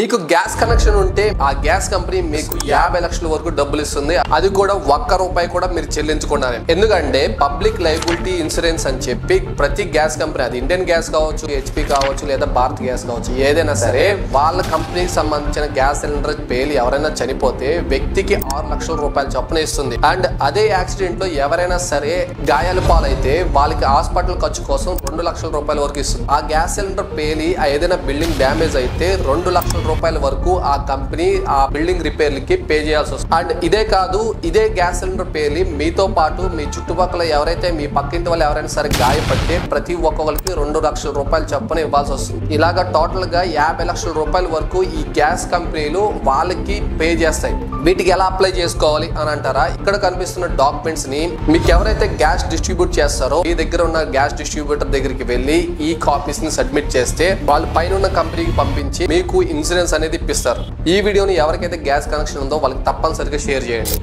మీకు gas connection ఉంటే ఆ గ్యాస్ కంపెనీ మీకు 50 లక్షల వరకు డబ్బులు ఇస్తుంది. అది కూడా ₹1 కూడా మీరు చెల్లించుకున్నారు. ఎందుకంటే పబ్లిక్ లయబిలిటీ ఇన్సూరెన్స్ అని చెప్పి ప్రతి గ్యాస్ కంపెనీ, అది ఇండియన్ గ్యాస్ కావచ్చు, HP కావచ్చు, లేదా భారత్ గ్యాస్ కావచ్చు, ఏదైనా సరే వాళ్ళ కంపెనీకి సంబంధించిన గ్యాస్ సిలిండర్ పేలి ఎవరైనా చనిపోతే వ్యక్తికి ₹6 లక్షల చొప్పున ఇస్తుంది. అండ్ అదే యాక్సిడెంట్ లో ఎవరైనా సరే గాయాల పాలైతే వాళ్ళకి హాస్పిటల్ ఖర్చు కోసం ₹2 లక్షల వరకు ఇస్తుంది. ఆ గ్యాస్ సిలిండర్ పేలి ఏదైనా బిల్డింగ్ డ్యామేజ్ అయితే ₹2 లక్షల వరకు ఆ కంపెనీ ఆ బిల్డింగ్ రిపేర్లకి పే చేయాల్సి వస్తుంది. అండ్ ఇదే కాదు, ఇదే గ్యాస్ సిలిండర్ పేలి మీతో పాటు మీ చుట్టుపక్కల ఎవరైతే మీ పక్కింటి వాళ్ళు ఎవరైనా సరే గాయపడితే ప్రతి ఒక్కొక్కరికి ₹2 లక్షల చొప్పున ఇవ్వాల్సి వస్తుంది. ఇలాగా టోటల్ గా ₹50 లక్షల వరకు ఈ గ్యాస్ కంపెనీలు వాళ్ళకి పే చేస్తాయి. వీటికి ఎలా అప్లై చేసుకోవాలి అని అంటారా? ఇక్కడ కనిపిస్తున్న డాక్యుమెంట్స్ ని మీకు ఎవరైతే గ్యాస్ డిస్ట్రిబ్యూట్ చేస్తారో మీ దగ్గర ఉన్న గ్యాస్ డిస్ట్రిబ్యూటర్ దగ్గరికి వెళ్ళి ఈ కాపీస్ ని సబ్మిట్ చేస్తే వాళ్ళు పైన ఉన్న కంపెనీకి పంపించి మీకు ఇన్సూరెన్స్ అనేది ఇప్పిస్తారు. ఈ వీడియోని ఎవరికైతే గ్యాస్ కనెక్షన్ ఉందో వాళ్ళకి తప్పనిసరిగా షేర్ చేయండి.